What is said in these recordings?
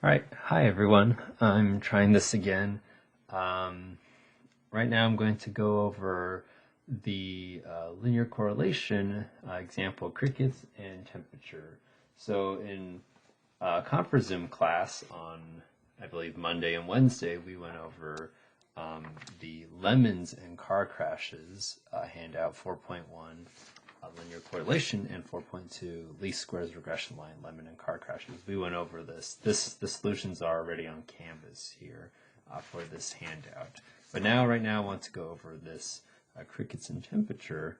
All right, hi everyone. I'm trying this again. Right now I'm going to go over the linear correlation example, crickets and temperature. So in ConferZoom class on, I believe, Monday and Wednesday, we went over the lemons and car crashes handout 4.1 linear correlation and 4.2 least squares regression line, lemon and car crashes. We went over this. The solutions are already on Canvas here for this handout. But now, right now, I want to go over this crickets and temperature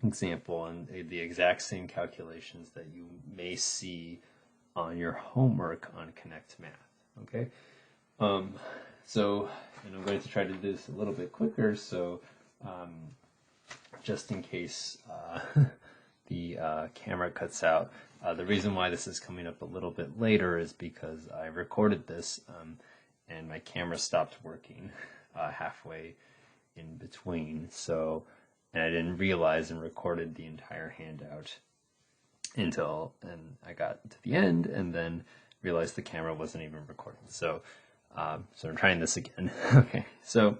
example and the exact same calculations that you may see on your homework on Connect Math. Okay, and I'm going to try to do this a little bit quicker, so just in case the camera cuts out. The reason why this is coming up a little bit later is because I recorded this and my camera stopped working halfway in between. So, and I didn't realize and recorded the entire handout until I got to the end and then realized the camera wasn't even recording. So, so I'm trying this again. Okay, so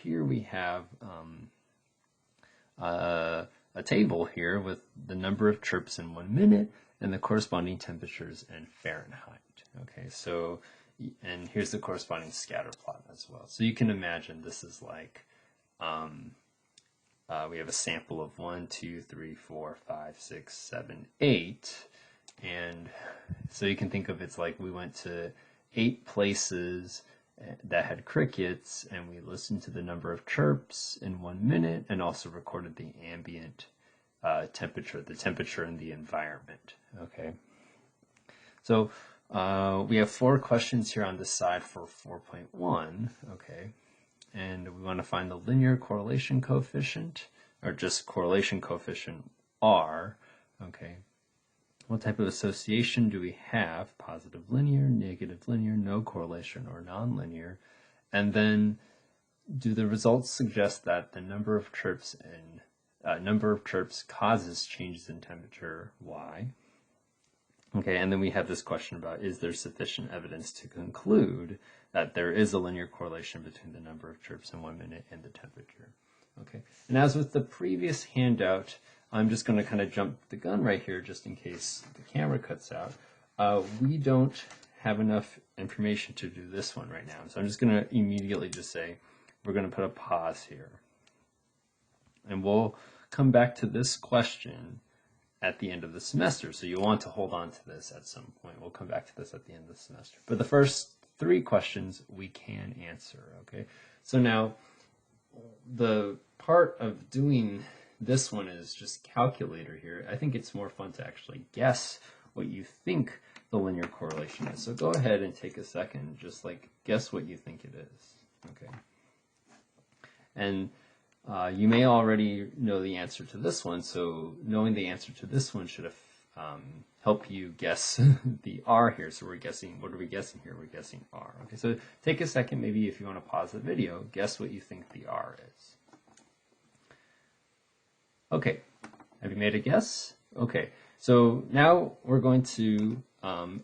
here we have a table here with the number of chirps in 1 minute and the corresponding temperatures in Fahrenheit. Okay, so, and here's the corresponding scatter plot as well. So you can imagine this is like, we have a sample of 1, 2, 3, 4, 5, 6, 7, 8. And so you can think of it's like we went to 8 places that had crickets, and we listened to the number of chirps in 1 minute and also recorded the ambient temperature, the temperature in the environment. Okay, so we have 4 questions here on this side for 4.1. Okay, and we want to find the linear correlation coefficient, or just correlation coefficient R. Okay, what type of association do we have? Positive linear, negative linear, no correlation, or nonlinear? And then do the results suggest that the number of chirps causes changes in temperature Y? Okay, and then we have this question about, is there sufficient evidence to conclude that there is a linear correlation between the number of chirps in 1 minute and the temperature? Okay, and as with the previous handout, I'm just going to kind of jump the gun right here just in case the camera cuts out. We don't have enough information to do this one right now. So I'm just going to immediately just say, we're going to put a pause here. And we'll come back to this question at the end of the semester. So you'll want to hold on to this at some point. We'll come back to this at the end of the semester. But the first 3 questions we can answer, okay? So now, the part of doing this one is just calculator here. I think it's more fun to actually guess what you think the linear correlation is. So go ahead and take a second, just like guess what you think it is. Okay. And you may already know the answer to this one, so knowing the answer to this one should help you guess the R here. So we're guessing, what are we guessing here? We're guessing R. Okay, so take a second, maybe if you want to pause the video, guess what you think the R is. Okay, have you made a guess? Okay, so now we're going to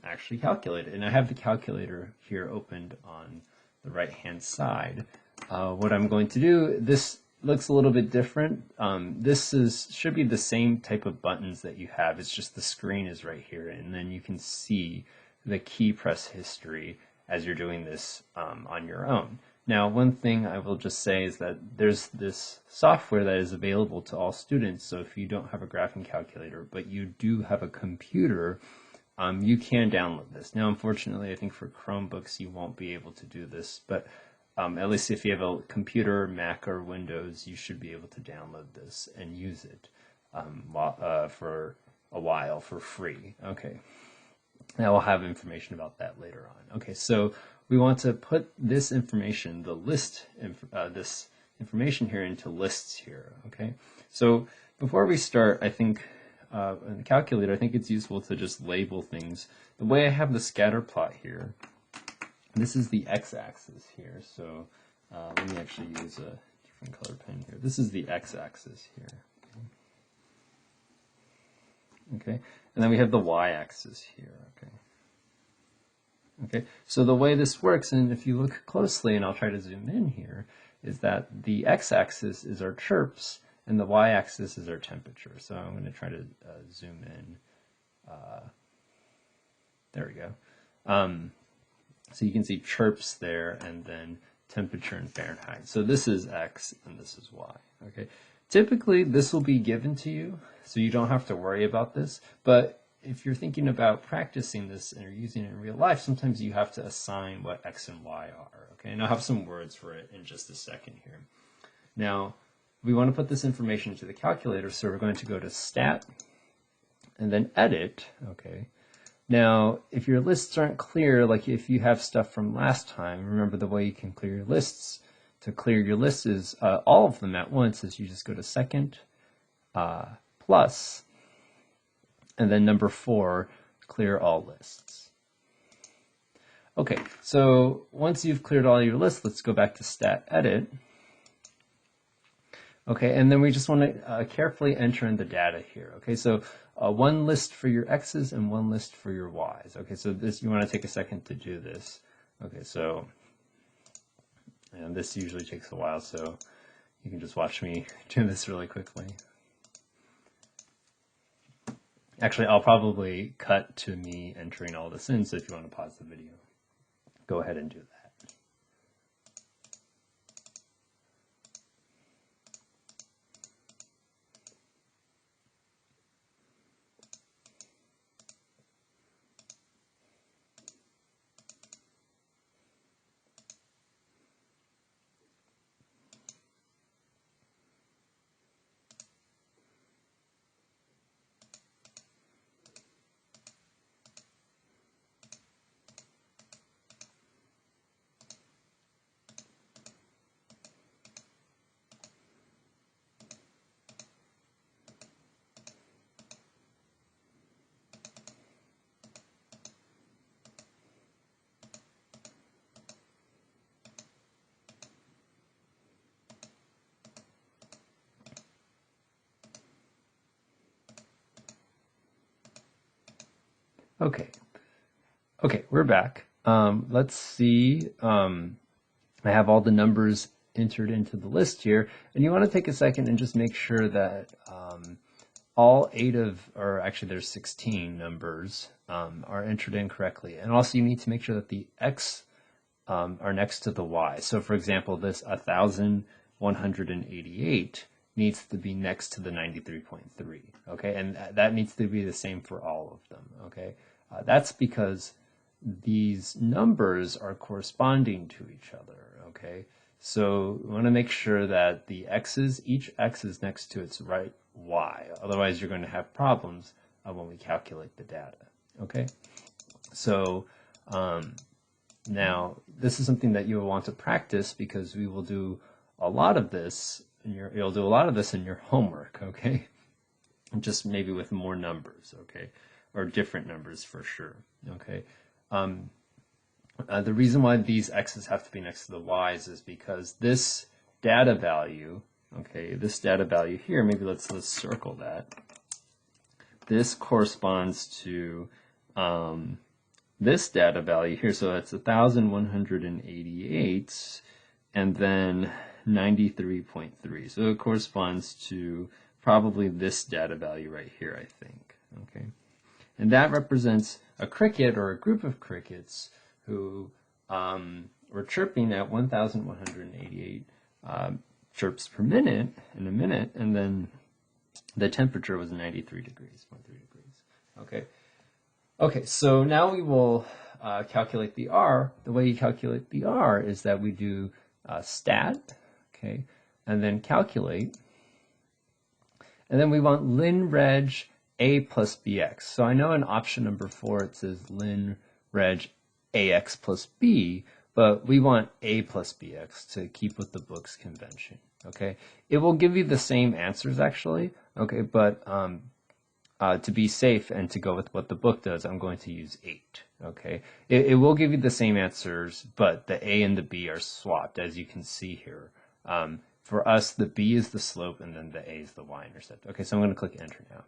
actually calculate it. And I have the calculator here opened on the right-hand side. What I'm going to do, this looks a little bit different. This should be the same type of buttons that you have. It's just the screen is right here, and then you can see the key press history as you're doing this on your own. Now, one thing I will just say is that there's this software that is available to all students. So if you don't have a graphing calculator, but you do have a computer, you can download this. Now, unfortunately, I think for Chromebooks, you won't be able to do this, but at least if you have a computer, Mac, or Windows, you should be able to download this and use it for a while for free. Okay, now we'll have information about that later on. Okay, so we want to put this information, the list, this information here into lists here. Okay, so before we start, I think in the calculator, I think it's useful to just label things. The way I have the scatter plot here, this is the x-axis here, so let me actually use a different color pen here. This is the x-axis here. Okay, and then we have the y-axis here. Okay, Okay, so the way this works, and if you look closely, and I'll try to zoom in here, is that the x-axis is our chirps, and the y-axis is our temperature. So I'm going to try to zoom in. There we go. So you can see chirps there, and then temperature in Fahrenheit. So this is x, and this is y. Okay. Typically, this will be given to you, so you don't have to worry about this. But if you're thinking about practicing this and you're using it in real life, sometimes you have to assign what x and y are. Okay, and I'll have some words for it in just a second here. Now, we want to put this information into the calculator, so we're going to go to Stat, and then Edit. Okay. Now, if your lists aren't clear, like if you have stuff from last time, remember the way you can clear your lists. To clear your list is all of them at once, is you just go to Second, Plus, and then number 4, Clear All Lists. Okay, so once you've cleared all your lists, let's go back to Stat Edit. Okay, and then we just want to carefully enter in the data here. Okay, so one list for your x's and one list for your y's. Okay, so this, you want to take a second to do this. Okay, so, and this usually takes a while, so you can just watch me do this really quickly. Actually, I'll probably cut to me entering all this in, so if you want to pause the video, go ahead and do that. Okay, we're back. Let's see. I have all the numbers entered into the list here, and you want to take a second and just make sure that all 8 of, or actually there's 16 numbers are entered in correctly. And also you need to make sure that the x are next to the y. So for example, this 1,188 needs to be next to the 93.3, okay? And that needs to be the same for all of them, okay? That's because these numbers are corresponding to each other, okay? So we want to make sure that the x's, each x is next to its right y. Otherwise, you're going to have problems when we calculate the data, okay? So now, this is something that you will want to practice because we will do a lot of this you'll do a lot of this in your homework, okay? Just maybe with more numbers, okay? Or different numbers for sure, okay? The reason why these x's have to be next to the y's is because this data value, okay, this data value here, maybe let's circle that. This corresponds to this data value here, so that's 1,188, and then 93.3. So it corresponds to probably this data value right here, I think. Okay, and that represents a cricket or a group of crickets who were chirping at 1,188 chirps per minute in a minute, and then the temperature was 93 degrees, 0.3 degrees. Okay. Okay, so now we will calculate the R. The way you calculate the R is that we do stat, okay, and then calculate. And then we want ln reg A plus BX. So I know in option number 4 it says ln reg AX plus B, but we want A plus BX to keep with the book's convention, okay? It will give you the same answers actually, okay, but to be safe and to go with what the book does, I'm going to use 8, okay? It will give you the same answers, but the A and the B are swapped, as you can see here. For us, the B is the slope, and then the A is the y-intercept. Okay, so I'm going to click Enter now.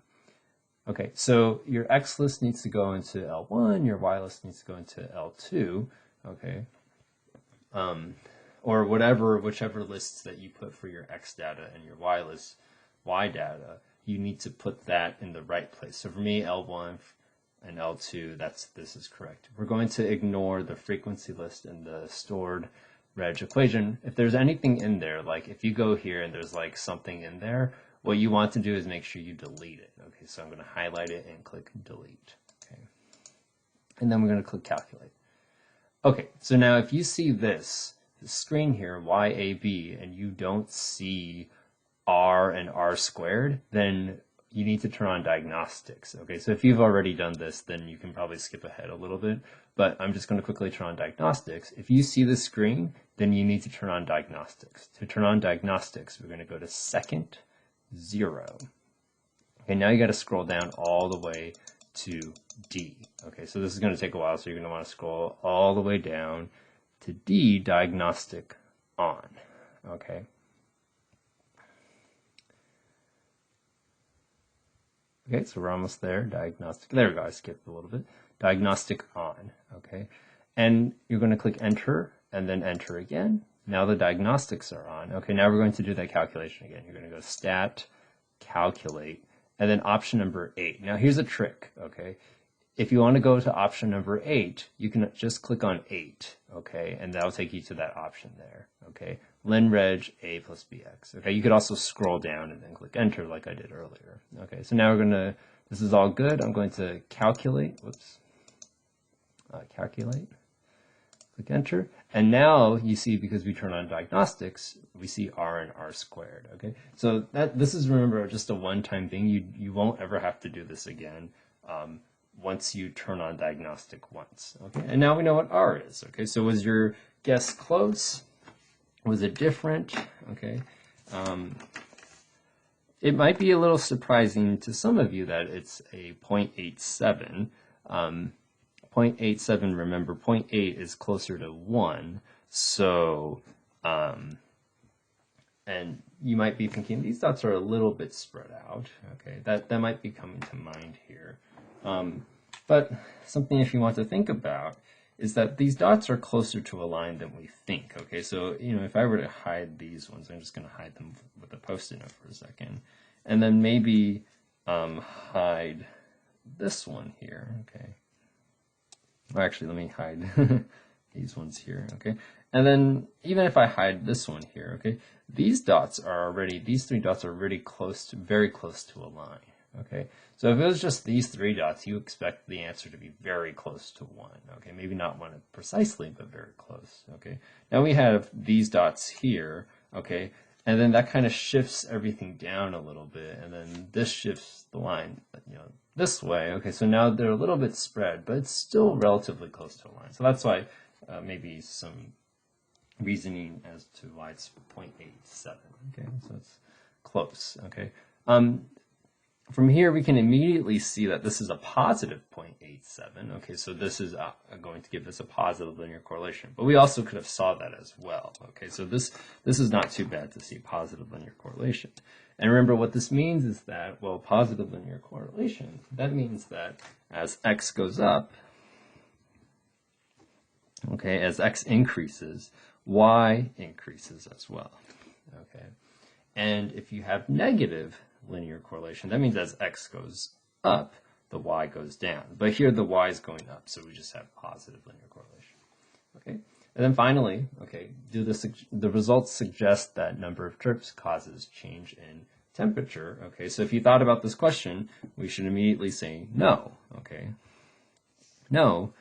Okay, so your X list needs to go into L1, your Y list needs to go into L2, okay? Or whichever lists that you put for your X data and your Y list, Y data, you need to put that in the right place. So for me, L1 and L2, this is correct. We're going to ignore the frequency list and the stored reg equation. If there's anything in there, like if you go here and there's like something in there, what you want to do is make sure you delete it. Okay, so I'm going to highlight it and click delete. Okay, and then we're going to click calculate. Okay, so now if you see this screen here, YAB, and you don't see R and R squared, then you need to turn on diagnostics. Okay, so if you've already done this, then you can probably skip ahead a little bit, but I'm just going to quickly turn on diagnostics. If you see the screen, then you need to turn on diagnostics. To turn on diagnostics, we're going to go to second 0. Okay, now you got to scroll down all the way to D. Okay, so this is going to take a while, so you're going to want to scroll all the way down to D, diagnostic on. Okay. Okay, so we're almost there. Diagnostic. There we go. I skipped a little bit. Diagnostic on. Okay, and you're going to click enter and then enter again. Now the diagnostics are on. Okay, now we're going to do that calculation again. You're going to go stat, calculate, and then option number 8. Now here's a trick. Okay, if you want to go to option number 8, you can just click on 8. Okay, and that'll take you to that option there. Okay, len reg a plus bx. Okay, you could also scroll down and then click enter like I did earlier. Okay, so now we're going to, this is all good. I'm going to calculate. Whoops. Calculate. Click enter. And now you see, because we turn on diagnostics, we see R and R squared. Okay, so this is, remember, just a one-time thing. You won't ever have to do this again once you turn on diagnostic once. Okay, and now we know what R is. Okay, so was your guess close? Was it different? Okay, it might be a little surprising to some of you that it's a 0.87. 0.87, remember, 0.8 is closer to 1. So, and you might be thinking, these dots are a little bit spread out. Okay, that might be coming to mind here. But something if you want to think about is that these dots are closer to a line than we think. Okay, so, you know, if I were to hide these ones, I'm just going to hide them with a Post-it note for a second. And then maybe hide this one here, okay. Well, actually, let me hide these ones here, okay? And then even if I hide this one here, okay, these dots are already, these 3 dots are really close to, very close to a line, okay? So if it was just these 3 dots, you expect the answer to be very close to 1, okay? Maybe not 1 precisely, but very close, okay? Now we have these dots here, okay? And then that kind of shifts everything down a little bit, and then this shifts the line, you know, this way. Okay, so now they're a little bit spread, but it's still relatively close to a line. So that's why maybe some reasoning as to why it's 0.87. Okay, so it's close. Okay, from here we can immediately see that this is a positive 0.87. Okay, so this is going to give us a positive linear correlation. But we also could have saw that as well. Okay, so this is not too bad to see positive linear correlation. And remember what this means is that, well, positive linear correlation, that means that as x goes up, okay, as x increases, y increases as well. Okay, and if you have negative linear correlation, that means as x goes up, the y goes down. But here the y is going up, so we just have positive linear correlation. Okay, and then finally, okay, the results suggest that number of trips causes change in temperature. Okay, so if you thought about this question, we should immediately say no. Okay, no,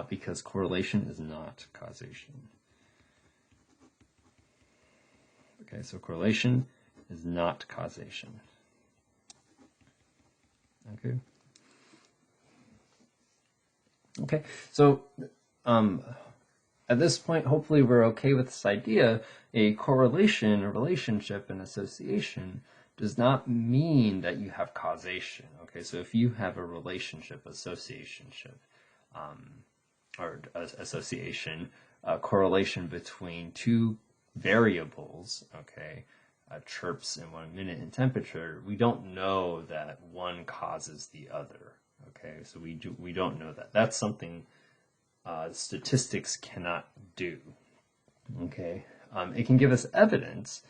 because correlation is not causation. Okay, so correlation is not causation. Okay. Okay, so at this point, hopefully we're okay with this idea. A correlation, a relationship, an association does not mean that you have causation. Okay, so if you have a relationship, associationship, or association, correlation between 2 variables, okay, chirps in 1 minute in temperature, we don't know that one causes the other. Okay, so we don't know that. That's something statistics cannot do. Okay, it can give us evidence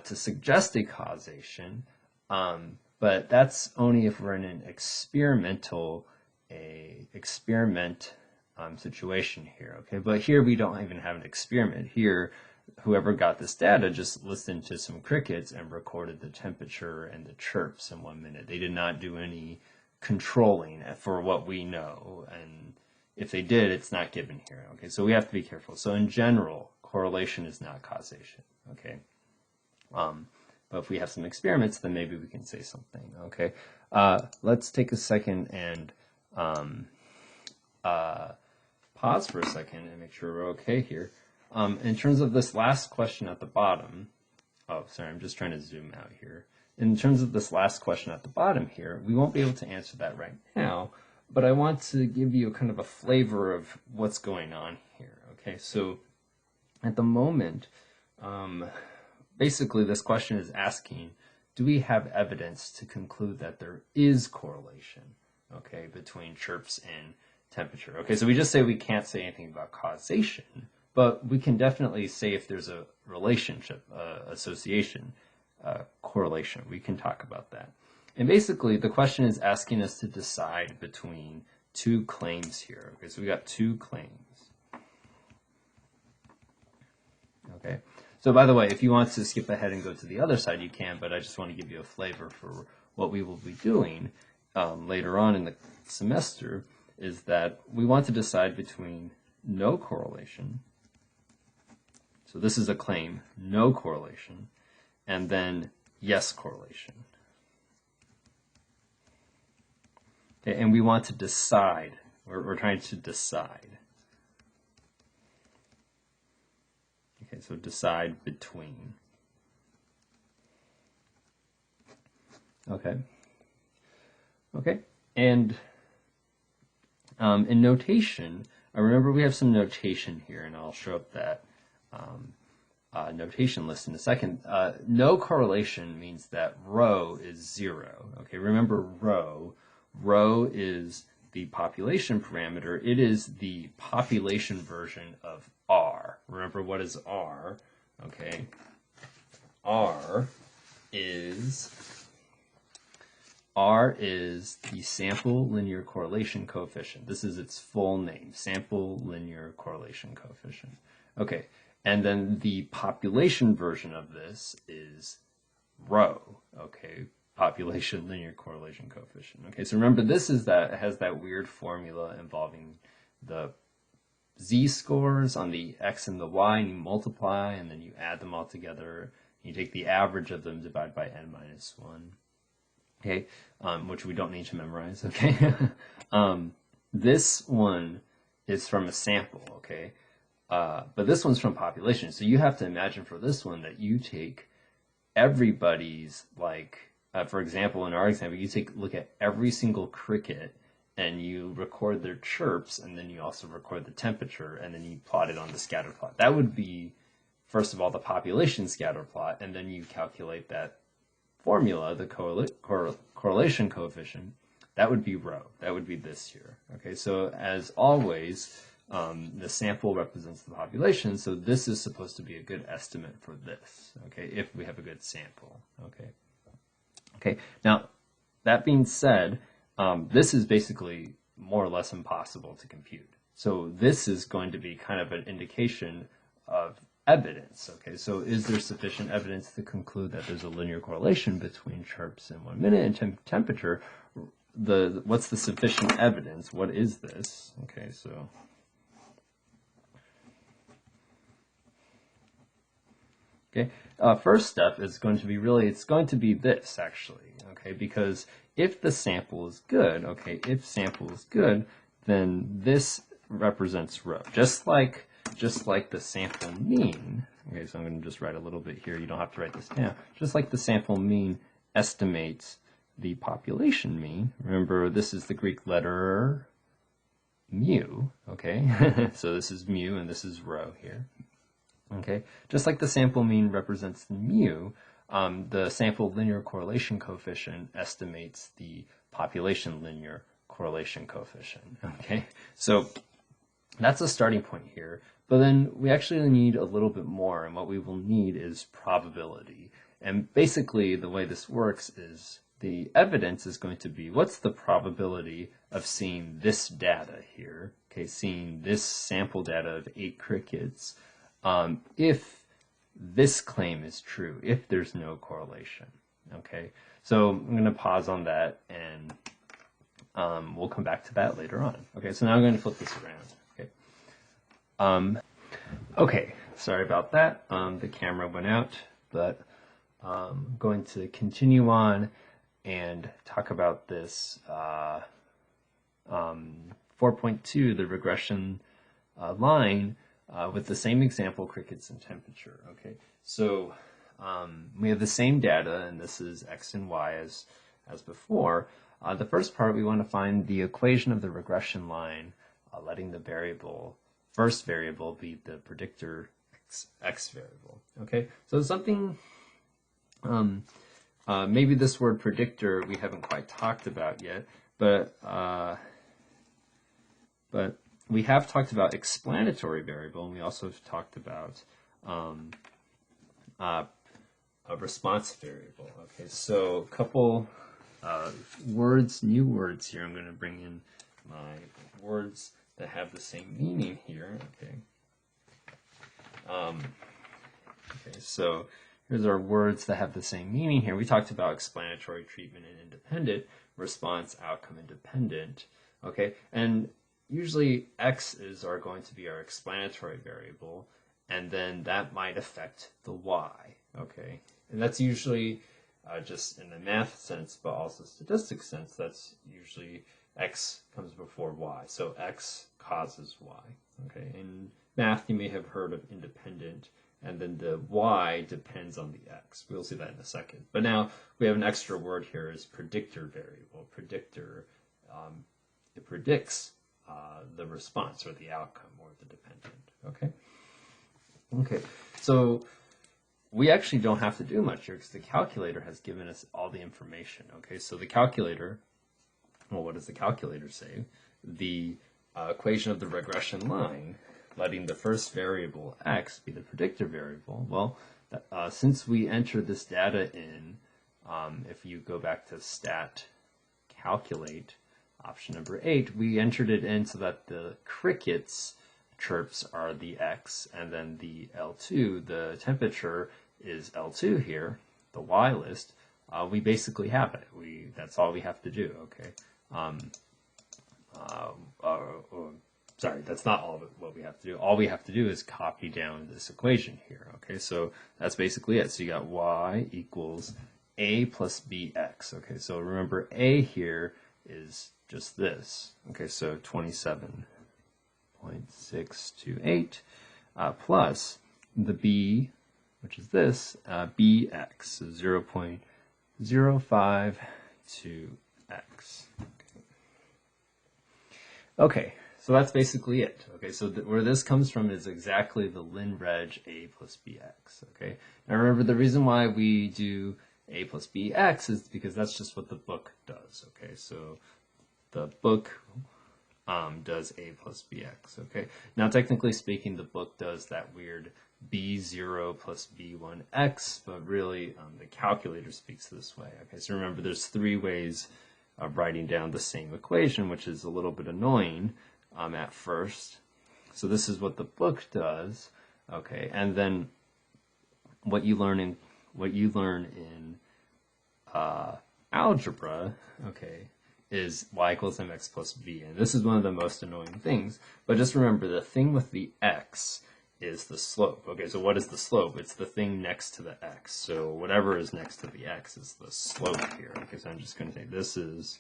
to suggest a causation, but that's only if we're in an experiment situation here. Okay, but here we don't even have an experiment. Here, whoever got this data just listened to some crickets and recorded the temperature and the chirps in 1 minute. They did not do any controlling for what we know, and if they did, it's not given here. Okay, so we have to be careful. So in general, correlation is not causation. Okay, but if we have some experiments, then maybe we can say something. Okay, let's take a second and pause for a second and make sure we're okay here. In terms of this last question at the bottom, oh, sorry, I'm just trying to zoom out here. In terms of this last question at the bottom here, we won't be able to answer that right now, but I want to give you kind of a flavor of what's going on here. Okay, so at the moment, basically this question is asking, do we have evidence to conclude that there is correlation, okay, between chirps and temperature? Okay, so we just say we can't say anything about causation, but we can definitely say if there's a relationship, association, correlation. We can talk about that. And basically, the question is asking us to decide between two claims here. Okay, so we got two claims. Okay, so by the way, if you want to skip ahead and go to the other side, you can, but I just want to give you a flavor for what we will be doing later on in the semester, is that we want to decide between no correlation. So this is a claim, no correlation, and then yes correlation. Okay, and we want to decide, we're trying to decide. Okay, so decide between. Okay. Okay, and in notation, remember we have some notation here, and I'll show up that notation list in a second. No correlation means that rho is 0. Okay, remember rho. Rho is the population parameter. It is the population version of R. Remember, what is R? Okay, R is the sample linear correlation coefficient. This is its full name, sample linear correlation coefficient. Okay, and then the population version of this is rho. Okay, population linear correlation coefficient. Okay, so remember, this is that, it has that weird formula involving the z-scores on the x and the y, and you multiply, and then you add them all together. You take the average of them, divide by n minus 1. Okay, which we don't need to memorize. Okay, this one is from a sample. Okay, but this one's from population. So you have to imagine for this one that you take everybody's, like, for example, in our example, you look at every single cricket and you record their chirps, and then you also record the temperature, and then you plot it on the scatter plot. That would be, first of all, the population scatter plot, and then you calculate that formula, the correlation coefficient. That would be rho. That would be this here. Okay, so as always, the sample represents the population, so this is supposed to be a good estimate for this, okay, if we have a good sample. Okay. Okay, now, that being said, this is basically more or less impossible to compute. So this is going to be kind of an indication of evidence. Okay, so is there sufficient evidence to conclude that there's a linear correlation between chirps in 1 minute and temperature? What's the sufficient evidence? What is this? Okay, so okay, first step is going to be it's going to be this, actually, okay, because if the sample is good, okay, if sample is good, then this represents rho, just like the sample mean. Okay, so I'm going to just write a little bit here. You don't have to write this down. Just like the sample mean estimates the population mean. Remember, this is the Greek letter mu, okay? So this is mu and this is rho here. Okay, just like the sample mean represents the mu, the sample linear correlation coefficient estimates the population linear correlation coefficient. Okay, so that's a starting point here, but then we actually need a little bit more, and what we will need is probability. And basically the way this works is the evidence is going to be what's the probability of seeing this data here, okay, seeing this sample data of 8 crickets, if this claim is true, if there's no correlation. Okay, so I'm going to pause on that, and we'll come back to that later on. Okay, so now I'm going to flip this around. Okay, okay, sorry about that. The camera went out, but I'm going to continue on and talk about this 4.2, the regression line, with the same example, crickets and temperature. Okay, so we have the same data, and this is x and y as before. The first part, we want to find the equation of the regression line, letting the first variable be the predictor x variable. Okay, so something, maybe this word predictor we haven't quite talked about yet, but we have talked about explanatory variable, and we also have talked about a response variable. Okay, so a couple new words here. I'm going to bring in my words that have the same meaning here. Okay. Okay, so here's our words that have the same meaning here. We talked about explanatory, treatment, and independent, response, outcome, independent. Okay, and usually x's are going to be our explanatory variable, and then that might affect the y. Okay, and that's usually just in the math sense, but also statistics sense. That's usually x comes before y, so x causes y. Okay, in math you may have heard of independent, and then the y depends on the x. We'll see that in a second. But now we have an extra word here is predictor variable. Predictor, it predicts the response or the outcome or the dependent. Okay. Okay. So we actually don't have to do much here because the calculator has given us all the information. Okay. So the calculator, well, what does the calculator say? The equation of the regression line, letting the first variable x be the predictor variable. Well, since we entered this data in, if you go back to stat calculate, option number 8, we entered it in so that the crickets chirps are the x, and then the L2, the temperature, is L2 here, the y list. We basically have it. That's all we have to do. Okay. Sorry, that's not all of what we have to do. All we have to do is copy down this equation here. Okay, so that's basically it. So you got y equals a plus bx. Okay, so remember a here is just this. Okay, so 27.628 plus the b, which is this, bx, so 0.052x. Okay, so that's basically it. Okay, so where this comes from is exactly the ln-reg a plus bx. Okay, now remember the reason why we do a plus bx is because that's just what the book does. Okay, so the book does a plus bx. Okay, now technically speaking, the book does that weird b0 plus b1x, but really the calculator speaks this way. Okay, so remember there's 3 ways of writing down the same equation, which is a little bit annoying at first. So this is what the book does. Okay, and then what you learn in algebra, okay, is y equals mx plus b, and this is one of the most annoying things. But just remember, the thing with the x is the slope. Okay, so what is the slope? It's the thing next to the x. So whatever is next to the x is the slope here. Okay, so I'm just going to say this is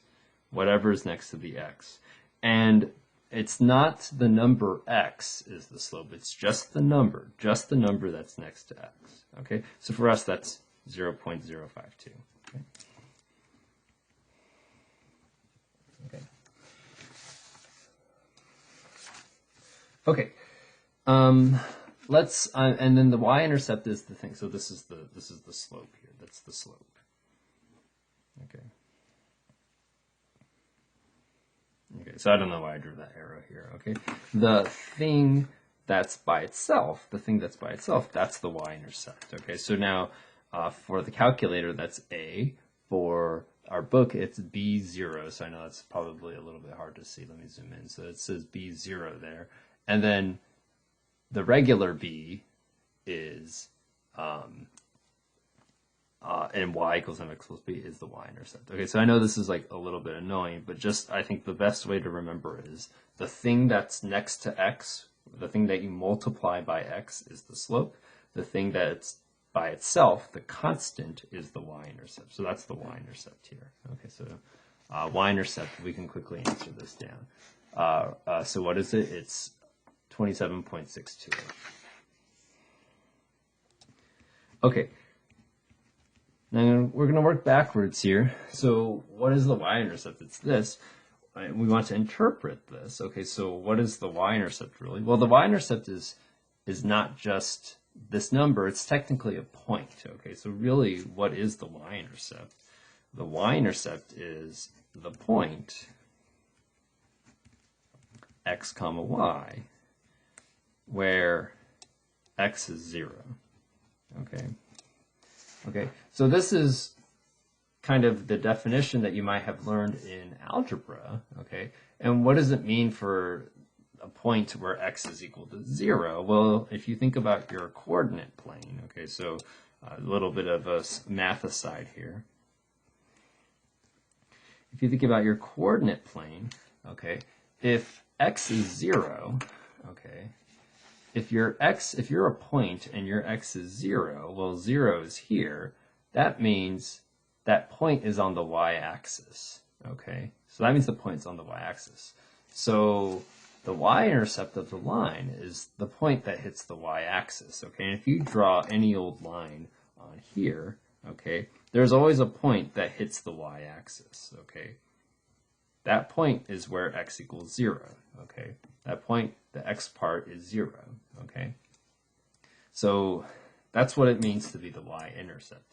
whatever is next to the x. And it's not the number x is the slope. It's just the number that's next to x. Okay, so for us that's 0.052. Okay. Okay. let's and then the y-intercept is the thing. So this is the slope here. That's the slope. Okay. Okay, so I don't know why I drew that arrow here. Okay, the thing that's by itself, that's the y-intercept. Okay, so now for the calculator, that's A. For our book, it's B0. So I know that's probably a little bit hard to see. Let me zoom in. So it says B0 there, and then the regular B is and y equals mx plus b is the y-intercept. Okay, so I know this is like a little bit annoying, but just I think the best way to remember is the thing that's next to x, the thing that you multiply by x is the slope. The thing that's by itself, the constant, is the y-intercept. So that's the y-intercept here. Okay, so y-intercept, we can quickly answer this down. So what is it? It's 27.628. Okay. Now we're going to work backwards here. So what is the y-intercept? It's this. We want to interpret this. Okay, so what is the y-intercept really? Well, the y-intercept is not just this number. It's technically a point. Okay, so really what is the y-intercept? The y-intercept is the point x comma y where x is 0. Okay. Okay, so this is kind of the definition that you might have learned in algebra, okay? And what does it mean for a point where x is equal to 0? Well, if you think about your coordinate plane, okay, so a little bit of a math aside here. If you think about your coordinate plane, okay, if x is 0, okay, if you're a point and your x is 0, well, 0 is here. That means that point is on the y-axis, okay? So that means the point's on the y-axis. So the y-intercept of the line is the point that hits the y-axis, okay? And if you draw any old line on here, okay, there's always a point that hits the y-axis, okay? That point is where x equals 0, okay? That point, the x part, is 0, okay? So that's what it means to be the y-intercept.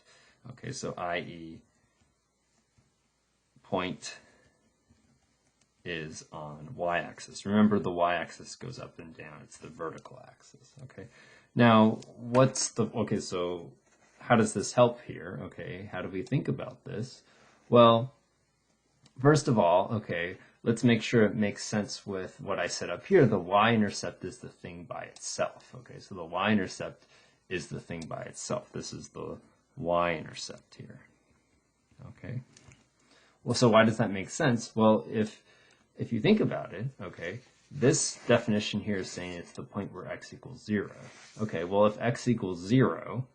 Okay, so i.e. point is on y-axis. Remember, the y-axis goes up and down. It's the vertical axis, okay? Now, okay, so how does this help here? Okay, how do we think about this? Well, first of all, okay, let's make sure it makes sense with what I said up here. The y-intercept is the thing by itself. Okay, so the y-intercept is the thing by itself. This is the y-intercept here. Okay. Well, so why does that make sense? Well, if you think about it, okay, this definition here is saying it's the point where x equals 0. Okay, well, if x equals 0,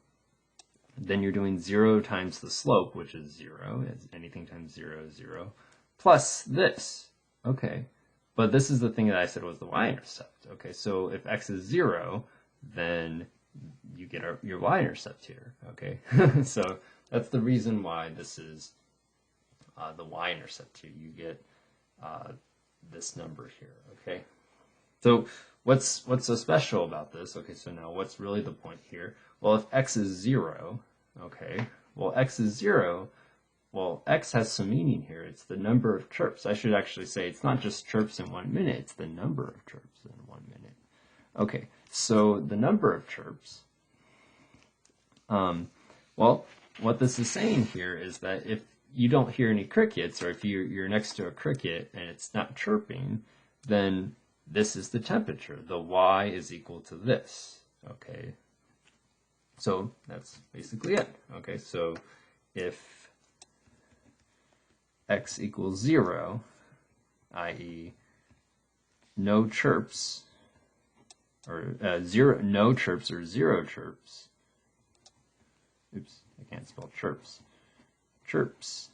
then you're doing 0 times the slope, which is 0. Anything times 0 is 0. Plus this, okay, but this is the thing that I said was the y-intercept. Okay, so if x is 0, then you get your y-intercept here. Okay, so that's the reason why this is the y-intercept here. You get this number here. Okay, so what's so special about this? Okay, so now what's really the point here? Well, if x is 0, okay, well, x is 0. Well, x has some meaning here. It's the number of chirps. I should actually say it's not just chirps in 1 minute, it's the number of chirps in 1 minute. Okay, so the number of chirps, well, what this is saying here is that if you don't hear any crickets, or if you're next to a cricket and it's not chirping, then this is the temperature. The y is equal to this, okay? So that's basically it, okay? So if x equals 0, i.e. no chirps, or no chirps or 0 chirps. Oops, I can't spell chirps. Chirps.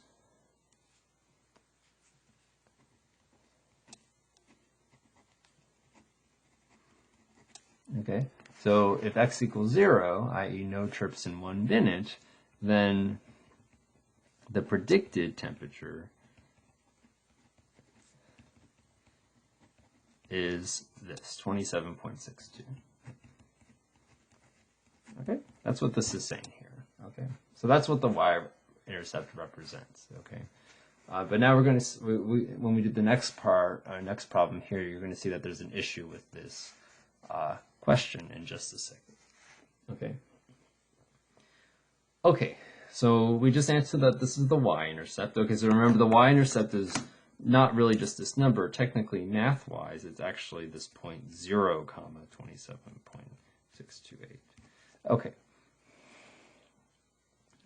Okay, so if x equals 0, i.e. no chirps in 1 minute, then the predicted temperature is this, 27.62. That's what this is saying here. Okay, so that's what the y-intercept represents. Okay, but now we're going to when we do the next part, our next problem here, you're going to see that there's an issue with this question in just a second. Okay. Okay, so we just answered that this is the y-intercept. Okay, so remember the y-intercept is not really just this number. Technically, math-wise, it's actually this point 0, 27.628. Okay.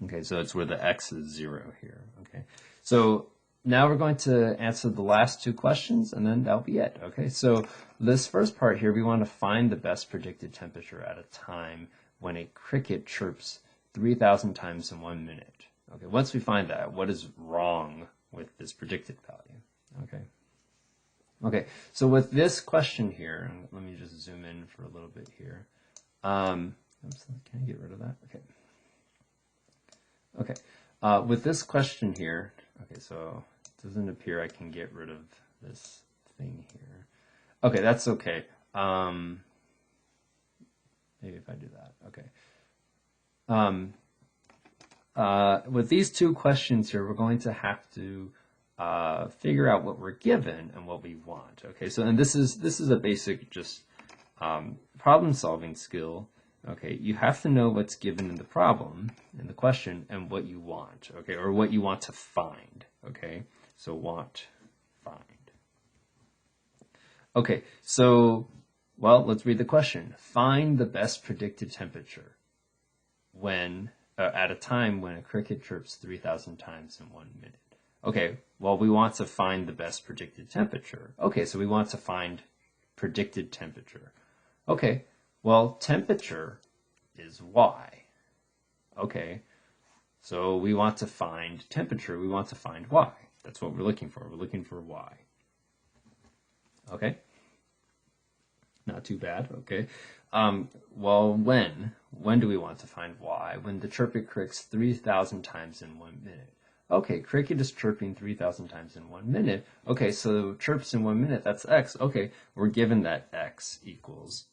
Okay, so it's where the x is 0 here. Okay, so now we're going to answer the last two questions, and then that'll be it. Okay, so this first part here, we want to find the best predicted temperature at a time when a cricket chirps 3,000 times in 1 minute. Okay, once we find that, what is wrong with this predicted value? Okay. Okay, so with this question here, let me just zoom in for a little bit here. Oops, can I get rid of that? Okay. Okay, with this question here, okay, so it doesn't appear I can get rid of this thing here. Okay, that's okay. Maybe if I do that, okay. With these two questions here, we're going to have to figure out what we're given and what we want. Okay, so and this is a basic just problem-solving skill. Okay, you have to know what's given in the problem, in the question, and what you want, okay, or what you want to find, okay? So want, find. Okay, so, well, let's read the question. Find the best predicted temperature when, at a time when a cricket chirps 3,000 times in 1 minute. Okay, well, we want to find the best predicted temperature. Okay, so we want to find predicted temperature. Okay. Well, temperature is y. Okay, so we want to find temperature. We want to find y. That's what we're looking for. We're looking for y. Okay, not too bad. Okay, well, when do we want to find y? When the chirping cricks 3,000 times in 1 minute. Okay, cricket is chirping 3,000 times in 1 minute. Okay, so chirps in 1 minute, that's x. Okay, we're given that x equals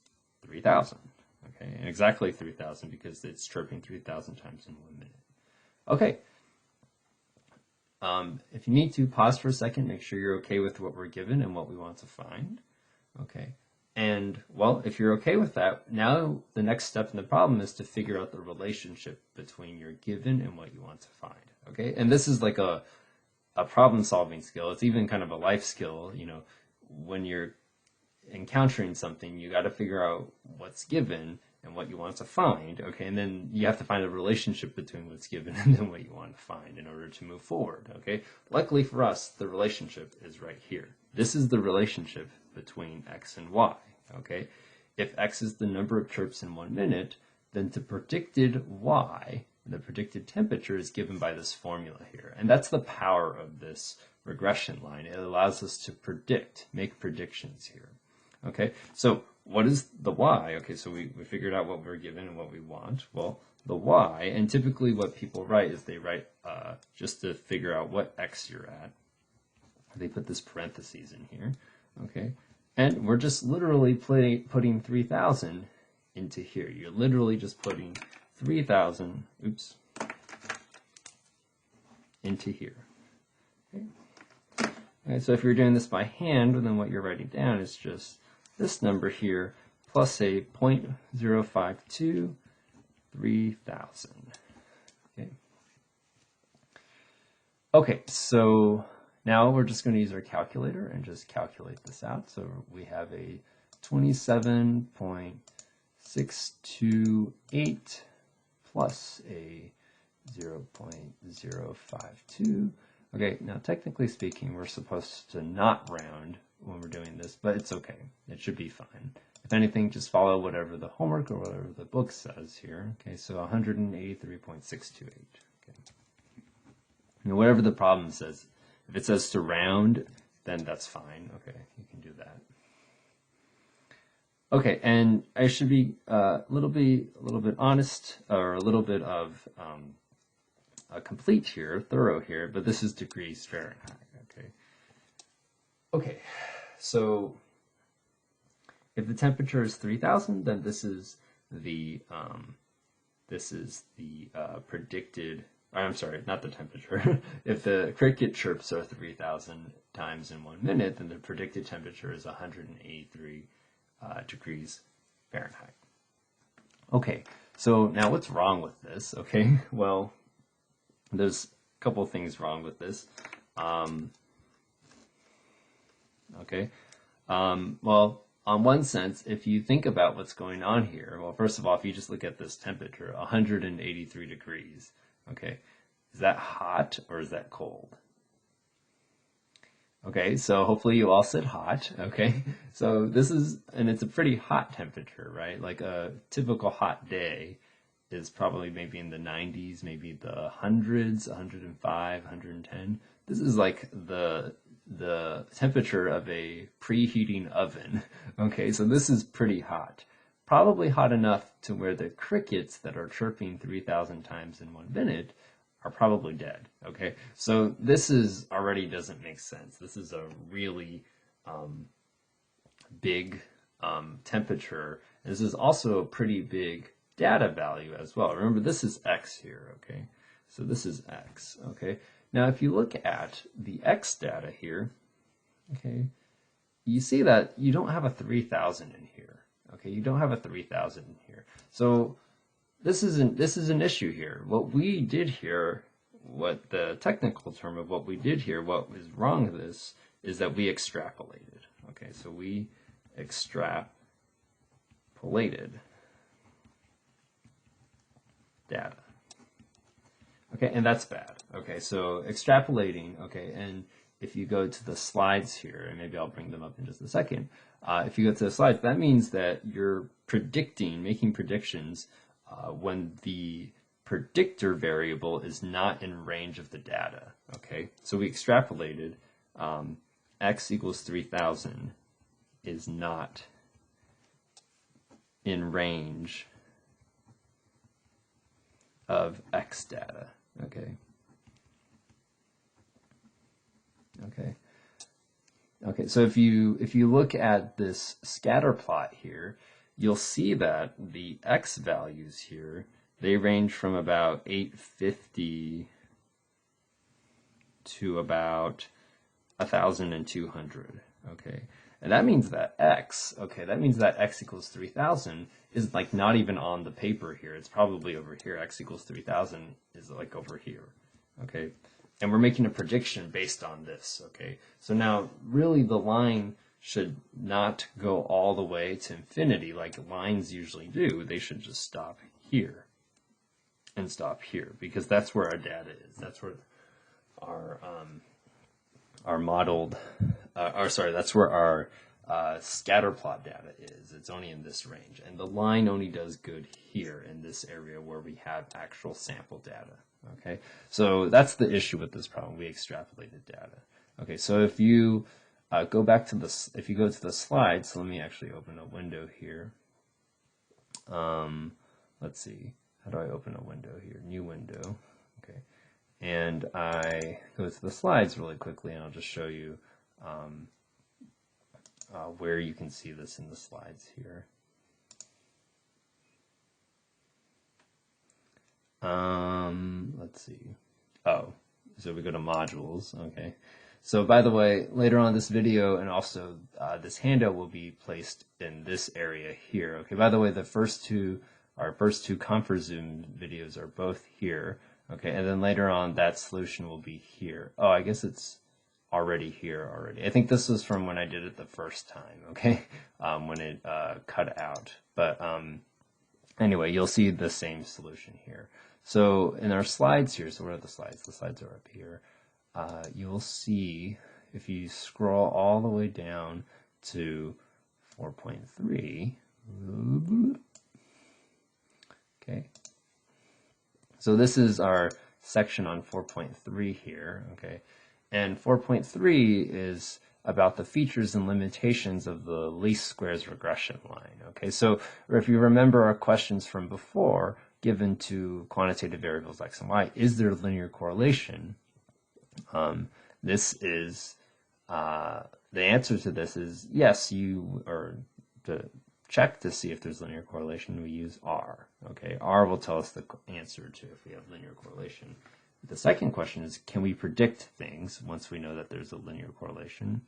3,000, okay, and exactly 3,000 because it's chirping 3,000 times in 1 minute. Okay, if you need to, pause for a second, make sure you're okay with what we're given and what we want to find, okay, and, well, if you're okay with that, now the next step in the problem is to figure out the relationship between your given and what you want to find, okay, and this is like a problem-solving skill. It's even kind of a life skill, you know, when you're encountering something, you got to figure out what's given and what you want to find, okay, and then you have to find a relationship between what's given and then what you want to find in order to move forward, okay. Luckily for us, the relationship is right here. This is the relationship between x and y, okay. If x is the number of chirps in 1 minute, then the predicted y, the predicted temperature, is given by this formula here, and that's the power of this regression line. It allows us to predict, make predictions here. Okay, so what is the y? Okay, so we figured out what we're given and what we want. Well, the y, and typically what people write is they write just to figure out what x you're at. They put this parentheses in here, okay? And we're just literally putting 3,000 into here. You're literally just putting 3,000, oops, into here. Okay. Okay, so if you're doing this by hand, then what you're writing down is just this number here plus a 0.052, 3,000. Okay. Okay, so now we're just going to use our calculator and just calculate this out. So we have a 27.628 plus a 0.052. Okay, now technically speaking, we're supposed to not round when we're doing this, but it's okay. It should be fine. If anything, just follow whatever the homework or whatever the book says here. Okay, so 183.628. Okay. Now, whatever the problem says, if it says to round, then that's fine. Okay, you can do that. Okay, and I should be a little bit honest, or a little bit of complete here, thorough here, but this is degrees Fahrenheit. Okay. Okay, so if the temperature is 3,000, then this is the this is the predicted, I'm sorry, not the temperature. If the cricket chirps are 3,000 times in 1 minute, then the predicted temperature is 183 degrees Fahrenheit. Okay, so now what's wrong with this? Okay, well, there's a couple things wrong with this. Well, on one sense, if you think about what's going on here, well, first of all, if you just look at this temperature, 183 degrees, okay, is that hot or is that cold? Okay, so hopefully you all said hot, okay? So this is, and it's a pretty hot temperature, right? Like a typical hot day is probably maybe in the 90s, maybe the hundreds, 105, 110. This is like the temperature of a preheating oven. Okay, so this is pretty hot. Probably hot enough to where the crickets that are chirping 3,000 times in 1 minute are probably dead. Okay, so this is already doesn't make sense. This is a really big temperature. This is also a pretty big data value as well. Remember, this is X here, okay? So this is X, okay? Now, if you look at the X data here, okay, you see that you don't have a 3,000 in here, okay? You don't have a 3,000 in here. So this is an issue here. What we did here, what the technical term of what we did here, what was wrong with this, is that we extrapolated, okay? So we extrapolated data. Okay, and that's bad. Okay, so extrapolating, okay, and if you go to the slides here, and maybe I'll bring them up in just a second, if you go to the slides, that means that you're predicting, making predictions when the predictor variable is not in range of the data, okay? So we extrapolated x equals 3,000 is not in range of x data, okay? Okay, so if you look at this scatter plot here, you'll see that the x values here, they range from about 850 to about 1,200, okay? And that means that x, okay, that means that x equals 3,000 is like not even on the paper here. It's probably over here. X equals 3,000 is like over here, okay? And we're making a prediction based on this, okay? So now really the line should not go all the way to infinity like lines usually do. They should just stop here and stop here because that's where our data is. That's where our modeled, that's where our scatter plot data is. It's only in this range. And the line only does good here in this area where we have actual sample data. Okay, so that's the issue with this problem. We extrapolated data. Okay, so if you go back to this, if you go to the slides, so let me actually open a window here. Let's see, how do I open a window here? New window. Okay, and I go to the slides really quickly, and I'll just show you where you can see this in the slides here. Let's see. Oh, so we go to modules. Okay. So by the way, later on this video and also this handout will be placed in this area here. Okay. By the way, our first two ConferZoom videos are both here. Okay. And then later on that solution will be here. Oh, I guess it's already here already. I think this was from when I did it the first time. Okay. When it cut out. But anyway, you'll see the same solution here. So in our slides here, so where are the slides? The slides are up here. You will see, if you scroll all the way down to 4.3, okay. So this is our section on 4.3 here, okay. And 4.3 is about the features and limitations of the least squares regression line, okay. So if you remember our questions from before, given to quantitative variables x and y, is there linear correlation? This is, the answer to this is yes, the check to see if there's linear correlation, we use R. Okay, R will tell us the answer to if we have linear correlation. The second question is, can we predict things once we know that there's a linear correlation?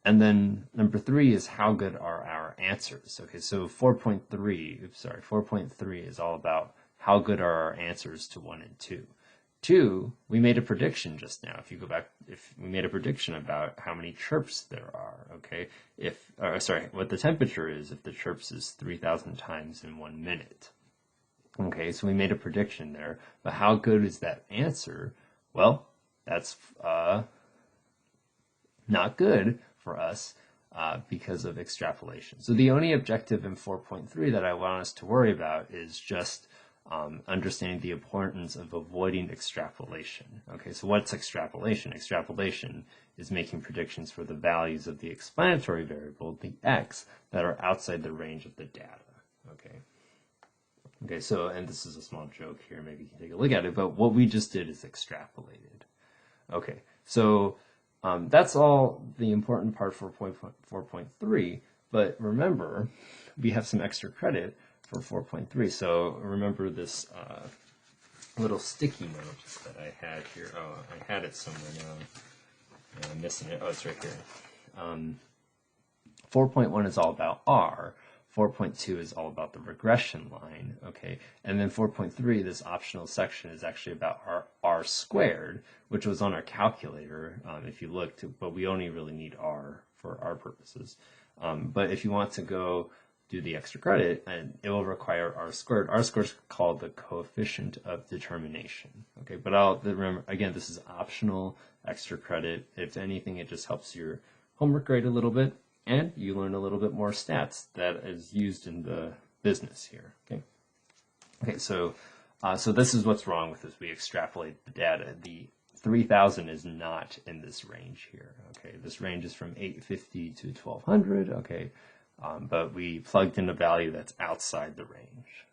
And then number 3 is, how good are our answers? Okay, so 4.3 is all about how good are our answers to 1 and 2. 2, we made a prediction just now. If you go back, if we made a prediction about how many chirps there are, okay? What the temperature is if the chirps is 3,000 times in 1 minute. Okay, so we made a prediction there, but how good is that answer? Well, that's not good for us because of extrapolation. So the only objective in 4.3 that I want us to worry about is just understanding the importance of avoiding extrapolation. Okay, so what's extrapolation? Extrapolation is making predictions for the values of the explanatory variable, the x, that are outside the range of the data. Okay, so, and this is a small joke here, maybe you can take a look at it, but what we just did is extrapolated. Okay, so that's all the important part for 4.3, but remember, we have some extra credit for 4.3. So remember this little sticky note that I had here. Oh, I had it somewhere now. I'm missing it. Oh, it's right here. 4.1 is all about R. 4.2 is all about the regression line, okay? And then 4.3, this optional section, is actually about R squared, which was on our calculator, if you looked, but we only really need R for our purposes. But if you want to go do the extra credit, and it will require R squared. R squared is called the coefficient of determination, okay? But remember, again, this is optional extra credit. If anything, it just helps your homework grade a little bit, and you learn a little bit more stats that is used in the business here. Okay, so this is what's wrong with this. We extrapolate the data. The 3,000 is not in this range here. Okay, this range is from 850 to 1,200. Okay, but we plugged in a value that's outside the range.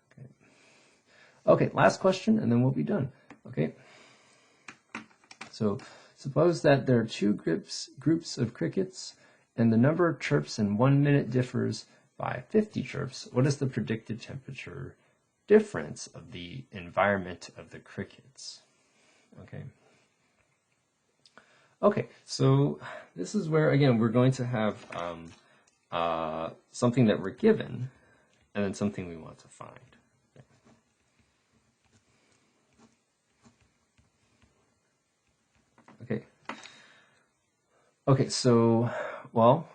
Okay, last question, and then we'll be done. Okay, so suppose that there are two groups of crickets, and the number of chirps in 1 minute differs by 50 chirps. What is the predicted temperature difference of the environment of the crickets? Okay, so this is where, again, we're going to have something that we're given, and then something we want to find. Okay, so, well,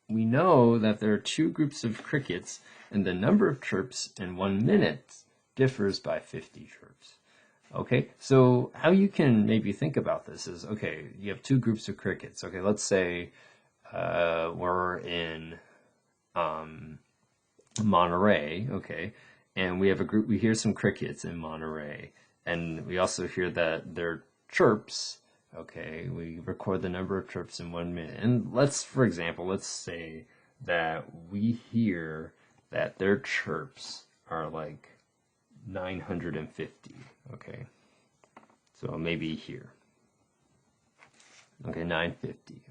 we know that there are two groups of crickets, and the number of chirps in 1 minute differs by 50 chirps. Okay, so how you can maybe think about this is, okay, you have two groups of crickets. Okay, let's say we're in Monterey, okay, and we have a group, we hear some crickets in Monterey, and we also hear that their chirps. Okay, we record the number of chirps in 1 minute. And for example, let's say that we hear that their chirps are like 950. Okay, so maybe here. Okay, 950.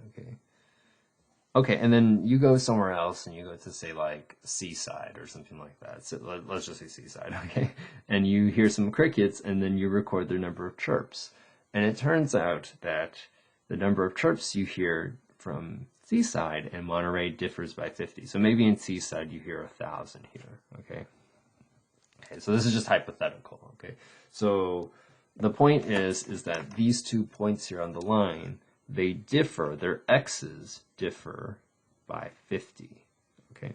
Okay, and then you go somewhere else and you go to, say, like Seaside or something like that. So let's just say Seaside, okay? And you hear some crickets and then you record their number of chirps. And it turns out that the number of chirps you hear from Seaside and Monterey differs by 50. So maybe in Seaside you hear 1,000 here, okay? Okay, so this is just hypothetical, okay? So the point is that these 2 points here on the line, they differ, their x's differ by 50, okay?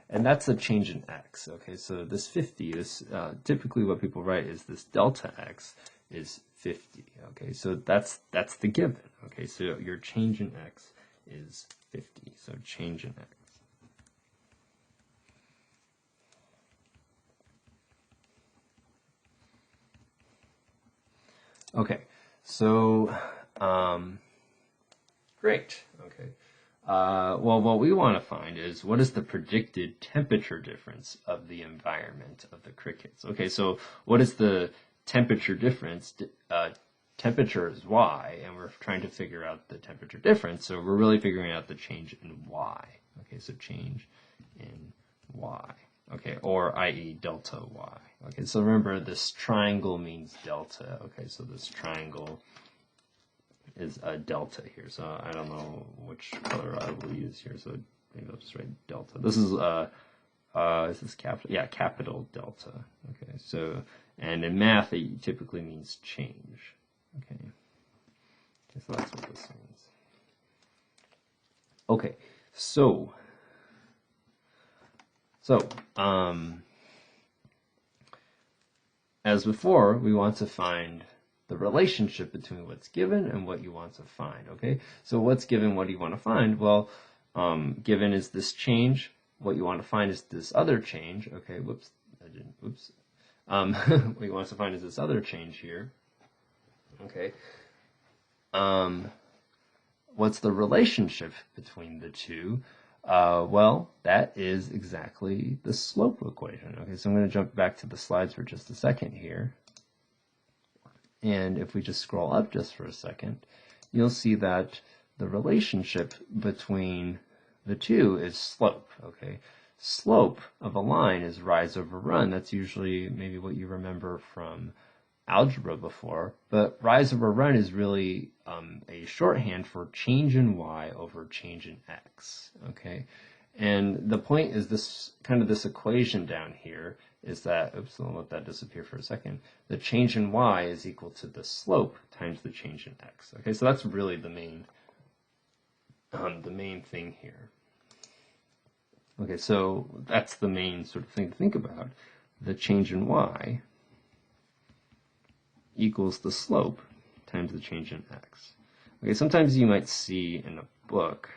And that's a change in x, okay? So this 50 is typically what people write is this delta x is 50, okay? So that's the given, okay? So your change in x is 50, so change in x. Okay, so great, okay. Well, what we want to find is what is the predicted temperature difference of the environment of the crickets. Okay, so what is the temperature difference? Temperature is y, and we're trying to figure out the temperature difference, so we're really figuring out the change in y. Okay, so change in y. Okay, or i.e. delta y. Okay, so remember this triangle means delta. Okay, so this triangle is a delta here. So I don't know which color I will use here. So maybe I'll just write delta. This is this capital? Yeah, capital delta. Okay, so and in math it typically means change. Okay, so that's what this means. Okay, so as before, we want to find the relationship between what's given and what you want to find. Okay, so what's given, what do you want to find? Well, given is this change. What you want to find is this other change. Okay, whoops, I didn't. Whoops. What you want to find is this other change here. Okay. What's the relationship between the two? Well, that is exactly the slope equation. Okay, so I'm going to jump back to the slides for just a second here. And if we just scroll up just for a second, you'll see that the relationship between the two is slope. Okay, slope of a line is rise over run. That's usually maybe what you remember from algebra before, but rise over run is really a shorthand for change in y over change in x. Okay, and the point is this kind of this equation down here is that, oops, I'll let that disappear for a second. The change in y is equal to the slope times the change in x. Okay, so that's really the main thing here. Okay, so that's the main sort of thing to think about. The change in y equals the slope times the change in x. Okay, sometimes you might see in a book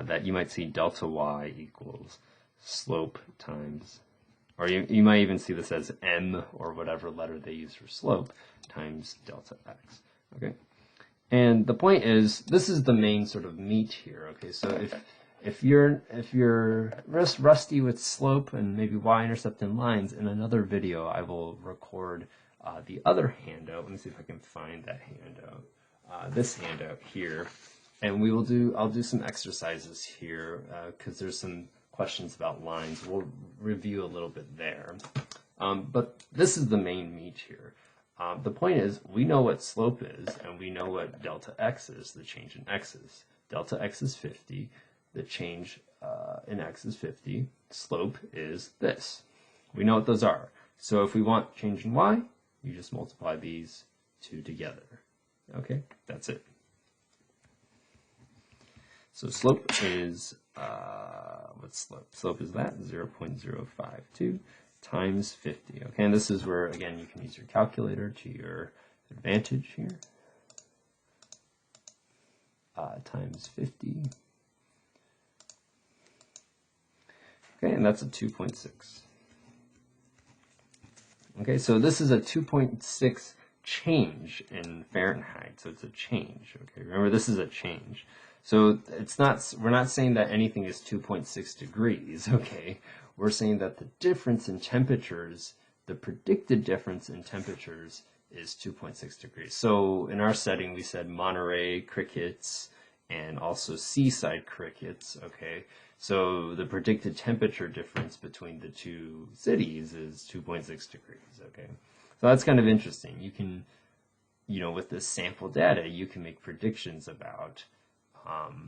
that you might see delta y equals slope times, or you might even see this as m, or whatever letter they use for slope, times delta x. Okay, and the point is, this is the main sort of meat here. Okay, so if you're rusty with slope and maybe y-intercept in lines, in another video I will record the other handout. Let me see if I can find that handout. This handout here, and I'll do some exercises here because there's some questions about lines. We'll review a little bit there. But this is the main meat here. The point is, we know what slope is, and we know what delta x is, the change in x is. Delta x is 50. The change in x is 50. Slope is this. We know what those are. So if we want change in y, you just multiply these two together. Okay, that's it. So slope is, what's slope? Slope is that, 0.052 times 50. Okay, and this is where, again, you can use your calculator to your advantage here. Times 50. Okay, and that's a 2.6. Okay, so this is a 2.6 change in Fahrenheit, so it's a change. Okay, remember this is a change. So it's not, we're not saying that anything is 2.6 degrees, okay? We're saying that the difference in temperatures, the predicted difference in temperatures is 2.6 degrees. So in our setting, we said Monterey crickets and also seaside crickets, okay? So the predicted temperature difference between the two cities is 2.6 degrees, okay? So that's kind of interesting. You can, with this sample data, you can make predictions about a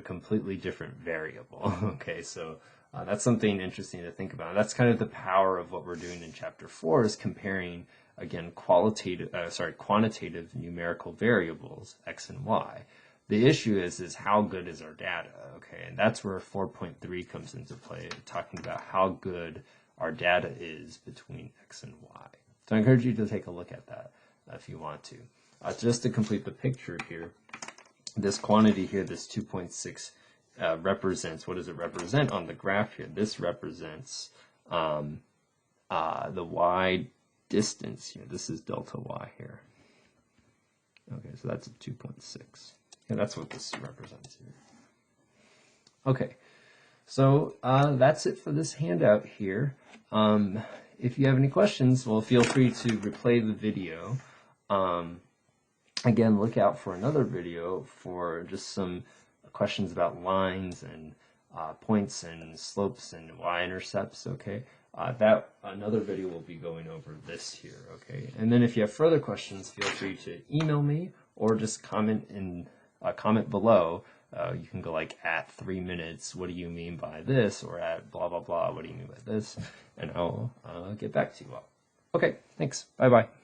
completely different variable. Okay, so that's something interesting to think about. That's kind of the power of what we're doing in Chapter 4 is comparing, again, quantitative numerical variables, x and y. The issue is how good is our data, okay? And that's where 4.3 comes into play, talking about how good our data is between x and y. So I encourage you to take a look at that if you want to. Just to complete the picture here, this quantity here, this 2.6 represents, what does it represent on the graph here? This represents the y distance here. This is delta y here. Okay, so that's a 2.6. And that's what this represents here. Okay, so that's it for this handout here. If you have any questions, well, feel free to replay the video. Again, look out for another video for just some questions about lines and points and slopes and y-intercepts, okay, that another video will be going over this here, okay. And then if you have further questions, feel free to email me or just comment in comment below. You can go like at 3 minutes, what do you mean by this? Or at blah blah blah, what do you mean by this? And I'll get back to you all. Okay, thanks. Bye bye.